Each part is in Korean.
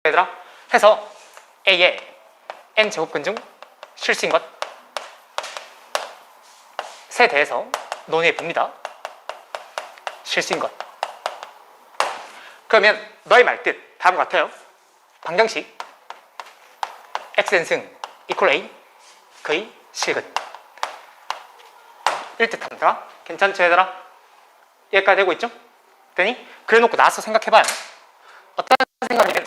얘들아? 해서 A의 n제곱근 중 실수인 것에 대해서 논의해 봅니다. 실수인 것. 그러면 너의 말뜻 다음과 같아요. 방정식 xn승 equal a 그의 실근 일 듯합니다. 괜찮죠 얘들아? 여기까지 되고 있죠? 되니? 그래놓고 나서 생각해봐요. 어떤 생각이면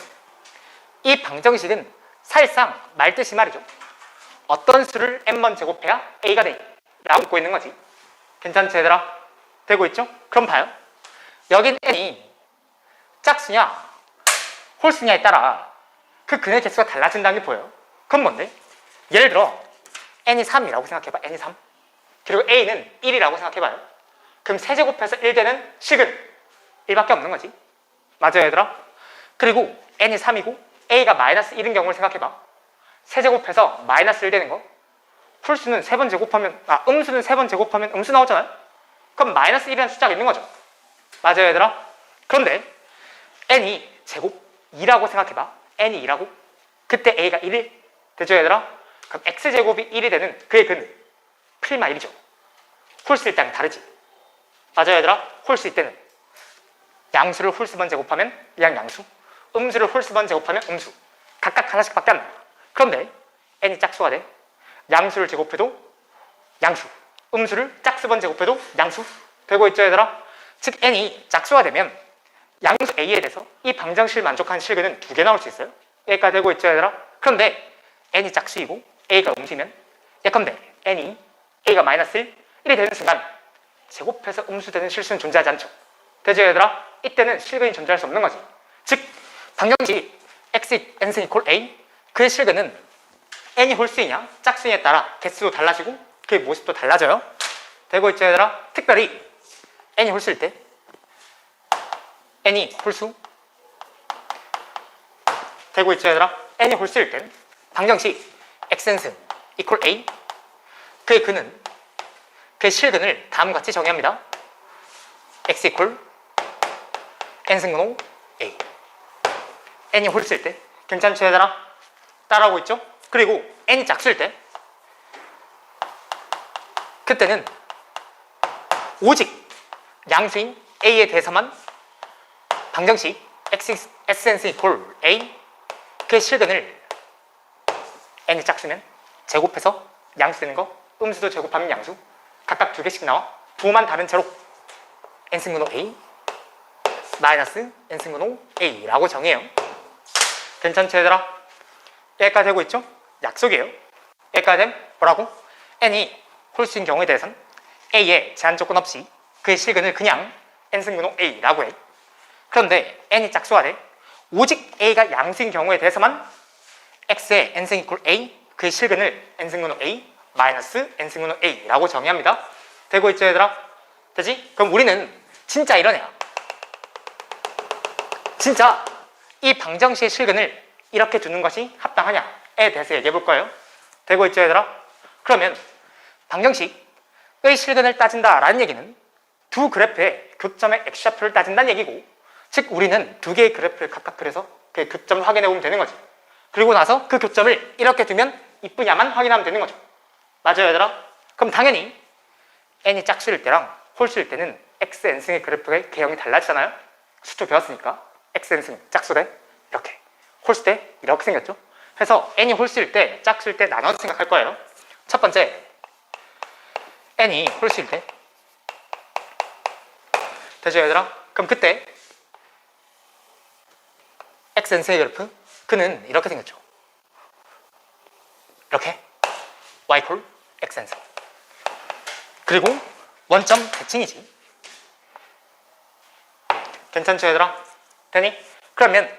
이 방정식은 사실상 말뜻이 말이죠. 어떤 수를 n번 제곱해야 a가 되니? 라고 묻고 있는 거지. 괜찮죠 얘들아? 되고 있죠? 그럼 봐요. 여긴 n이 짝수냐 홀수냐에 따라 그 근의 개수가 달라진다는 게 보여요. 그건 뭔데? 예를 들어 n이 3이라고 생각해봐. n이 3 그리고 a는 1이라고 생각해봐요. 그럼 세제곱해서 1되는 식은 1밖에 없는 거지. 맞아요 얘들아? 그리고 n이 3이고 a가 마이너스 1인 경우를 생각해봐. 세제곱해서 마이너스 1 되는 거. 홀수는 3번 제곱하면 음수는 3번 제곱하면 음수 나오잖아요. 그럼 마이너스 1이라는 숫자가 있는 거죠. 맞아요 얘들아? 그런데 n이 제곱 2라고 생각해봐. n이 2라고? 그때 a가 1이 되죠 얘들아? 그럼 x제곱이 1이 되는 그의 근은 프리마 1이죠. 홀수일 때랑 다르지. 맞아요 얘들아? 홀수일 때는 양수를 홀수번 제곱하면 양수, 음수를 홀수번 제곱하면 음수. 각각 하나씩 밖에 안 나요. 그런데 n이 짝수가 돼. 양수를 제곱해도 양수, 음수를 짝수번 제곱해도 양수 되고 있죠 얘들아? 즉 n이 짝수가 되면 양수 a에 대해서 이 방정식을 만족하는 실근은 2개 나올 수 있어요. 여기까지 되고 있죠 얘들아? 그런데 n이 짝수이고 a가 음수면 예컨대 n이 a가 마이너스 1이 되는 순간 제곱해서 음수되는 실수는 존재하지 않죠. 되죠 얘들아? 이때는 실근이 존재할 수 없는 거지. 즉 방정식 x n승 equal a 그의 실근은 n이 홀수이냐 짝수이냐에 따라 개수도 달라지고 그의 모습도 달라져요. 되고 있죠 얘들아? 특별히 n이 홀수일 때 n이 홀수 되고 있죠 얘들아? n이 홀수일 땐 방정식 xn승 equal a 그의 근은 그의 실근을 다음과 같이 정의합니다. x equal n승근 5 a n이 홀수일 때 괜찮죠 얘들아? 따라오고 있죠? 그리고 n이 짝수일 때 그때는 오직 양수인 a에 대해서만 방정식 xn승 equal a 그의 실근을 n이 짝수면 제곱해서 양수 되는 거 음수도 제곱하면 양수 각각 2개씩 나와 부호만 다른 채로 n승근 5 a 마이너스 n승근 5 a라고 정해요. 괜찮죠 얘들아? 여기까지 되고 있죠? 약속이에요. 여기까지 되면 뭐라고? n이 홀수인 경우에 대해서는 a의 제한 조건 없이 그의 실근을 그냥 n승근 5 a라고 해. 그런데 n이 짝수가 돼. 오직 a가 양수인 경우에 대해서만 x의 n승 equal a 그의 실근을 n승근 5 a 마이너스 n승근 5 a라고 정의합니다. 되고 있죠 얘들아? 되지? 그럼 우리는 진짜 이런 애야. 진짜 이 방정식의 실근을 이렇게 두는 것이 합당하냐에 대해서 얘기해 볼 거예요. 되고 있죠 얘들아? 그러면 방정식의 실근을 따진다라는 얘기는 두 그래프의 교점의 x좌표를 따진다는 얘기고, 즉 우리는 두 개의 그래프를 각각 그려서 그 교점을 확인해 보면 되는 거지. 그리고 나서 그 교점을 이렇게 두면 이쁘냐만 확인하면 되는 거죠. 맞아요 얘들아? 그럼 당연히 n이 짝수일 때랑 홀수일 때는 x, n승의 그래프의 개형이 달라지잖아요. 수초 배웠으니까 x, n승 짝수 대 이렇게, 홀수 때 이렇게 생겼죠. 그래서 n이 홀수일 때, 짝수일 때 나눠서 생각할 거예요. 첫 번째, n이 홀수일 때 되죠 얘들아? 그럼 그때 x, n승의 그래프 그는 이렇게 생겼죠. 이렇게 y 콜 x, n승. 그리고 원점 대칭이지. 괜찮죠 얘들아? 되니? 그러면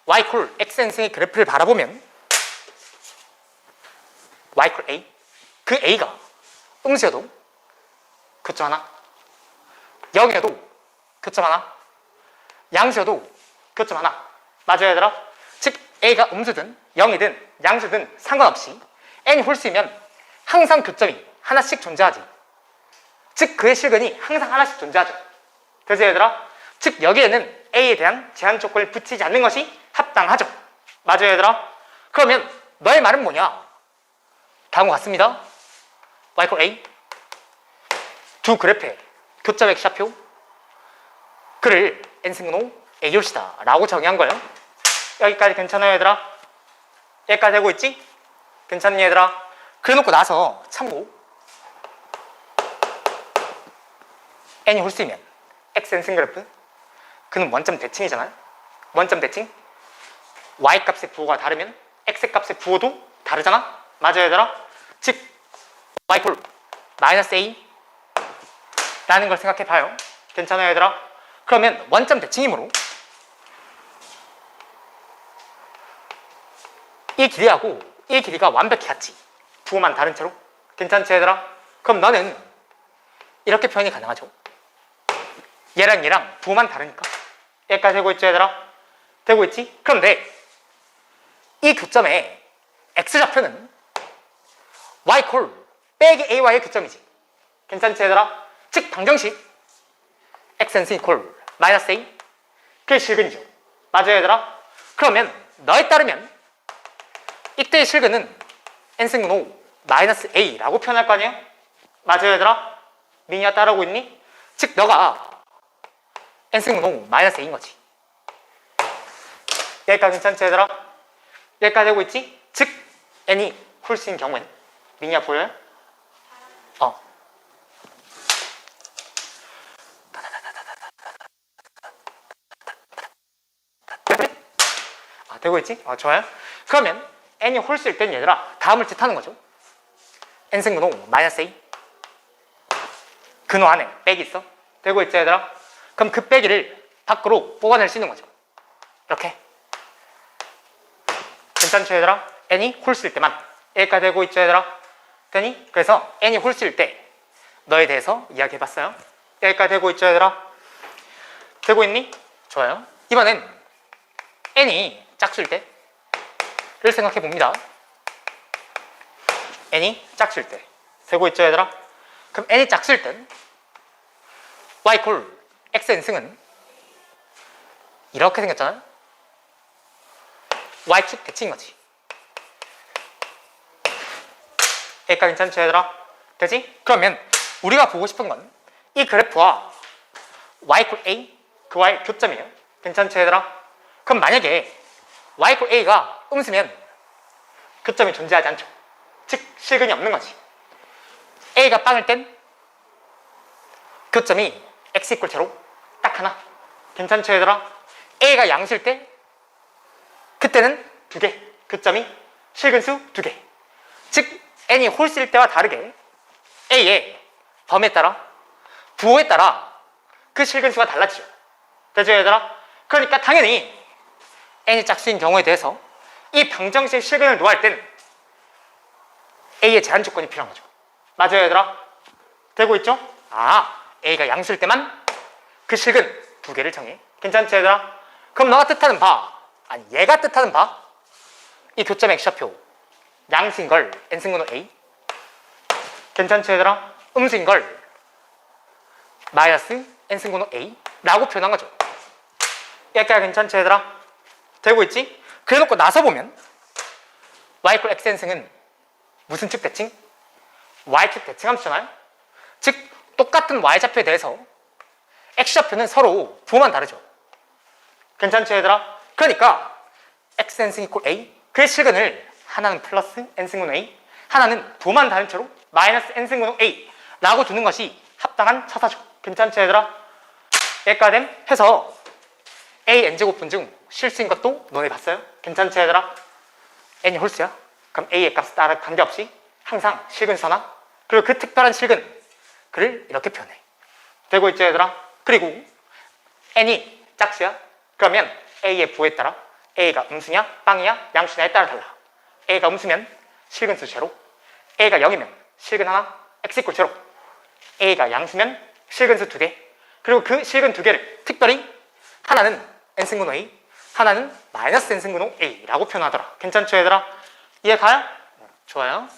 y 콜 x, n승의 그래프를 바라보면 y 콜 a, 그 a가 음수여도 교점 하나, 0이어도 교점 하나, 양수여도 교점 하나. 맞아요 얘들아? 즉 a가 음수든 0이든 양수든 상관없이 n이 홀수이면 항상 교점이 하나씩 존재하지. 즉 그의 실근이 항상 하나씩 존재하죠. 되죠 얘들아? 즉 여기에는 a에 대한 제한 조건을 붙이지 않는 것이 합당하죠. 맞아요 얘들아? 그러면 너의 말은 뭐냐? 다음과 같습니다. y = a 두 그래프의 교점 X좌표 그를 n승분 호 a올시다 라고 정의한 거예요. 여기까지 괜찮아요 얘들아? 여기까지 되고 있지? 괜찮니 얘들아? 그래놓고 나서 참고 n이 홀수이면 x n승 그래프 그는 원점 대칭이잖아요. 원점 대칭 y 값의 부호가 다르면 x 값의 부호도 다르잖아. 맞아요 얘들아? 즉 y = -a 라는 걸 생각해 봐요. 괜찮아요 얘들아? 그러면 원점 대칭이므로 이 길이하고 이 길이가 완벽히 같지. 부호만 다른 채로. 괜찮지 얘들아? 그럼 너는 이렇게 표현이 가능하죠. 얘랑 얘랑 부호만 다르니까. 여기까지 되고 있죠 얘들아? 되고 있지? 그런데 이 교점의 x좌표는 y = -ay의 교점이지. 괜찮지 얘들아? 즉 방정식 xn승 = -a 그게 실근이죠. 맞아요 얘들아? 그러면 너에 따르면 이때의 실근은 n승분 호 -a라고 표현할 거 아니에요? 맞아요 얘들아? 민이야 따라오고 있니? 즉 너가 n승분 호 -a인 거지. 여기까지 괜찮지 얘들아? 여기까지 되고 있지? 즉 n이 홀수인 경우엔 민이야 보여요? 되고 있지? 좋아요. 그러면 n이 홀수일 땐 얘들아 다음을 뜻하는 거죠. n승분 호 -a 근호 안에 빼기 있어. 되고 있지 얘들아? 그럼 그 빼기를 밖으로 뽑아낼 수 있는 거죠. 이렇게. 괜찮죠 얘들아? n이 홀수일 때만. 여기까지 되고 있죠 얘들아? 되니? 그래서 n이 홀수일 때 너에 대해서 이야기해봤어요. 여기까지 되고 있죠 얘들아? 되고 있니? 좋아요. 이번엔 n이 짝수일 때를 생각해 봅니다. n이 짝수일 때. 되고 있죠 얘들아? 그럼 n이 짝수일 땐 y = xn승은 이렇게 생겼잖아요. y축 대칭인 거지. 여기까지 괜찮죠 얘들아? 되지? 그러면 우리가 보고 싶은 건 이 그래프와 y = a 그와의 교점이에요. 괜찮죠 얘들아? 그럼 만약에 y = a가 음수면 교점이 존재하지 않죠. 즉 실근이 없는 거지. a가 빵일 땐 교점이 x = 제로 딱 하나. 괜찮죠 얘들아? a가 양수일 때 그때는 두 개. 교점이 실근수 두 개. 즉 n이 홀수일 때와 다르게 a의 범위에 따라 부호에 따라 그 실근수가 달라지죠. 되죠 얘들아? 그러니까 당연히 n이 짝수인 경우에 대해서 이 방정식 실근을 노할 땐 a의 제한 조건이 필요한 거죠. 맞아요 얘들아? 되고 있죠? a가 양수일 때만 그 실근 두 개를 정해. 괜찮지 얘들아? 그럼 너가 뜻하는 바, 아니 얘가 뜻하는 바, 이 교점 x좌표 양수인 걸 n승분 호 a, 괜찮지 얘들아? 음수인 걸 마이너스 n승분 호 a 라고 표현한 거죠. 여기까지 괜찮지 얘들아? 되고 있지? 그래놓고 나서 보면 y = xn승은 무슨 축 대칭? y축 대칭함수잖아요. 즉 똑같은 y좌표에 대해서 x좌표는 서로 부호만 다르죠. 괜찮지 얘들아? 그러니까 xn승 = a 그의 실근을 하나는 플러스 n승분 a, 하나는 부호만 다른 채로 마이너스 n승분 a 라고 두는 것이 합당한 차사죠. 괜찮지 얘들아? 여기까지 해서 a n제곱분 중 실수인 것도 너네 봤어요? 괜찮지 얘들아? n이 홀수야? 그럼 a의 값에 따라 관계없이 항상 실근수나 그리고 그 특별한 실근 그를 이렇게 표현해. 되고 있죠 얘들아? 그리고 n이 짝수야? 그러면 a의 부호에 따라 a가 음수냐 빵이냐 양수냐에 따라 달라. a가 음수면 실근수 제로, a가 0이면 실근 하나 x = 제로, a가 양수면 실근수 두 개, 그리고 그 실근 두 개를 특별히 하나는 n승분 호 a, 하나는 마이너스 n승분 호 a라고 표현하더라. 괜찮죠 얘들아? 이해 가요? 좋아요.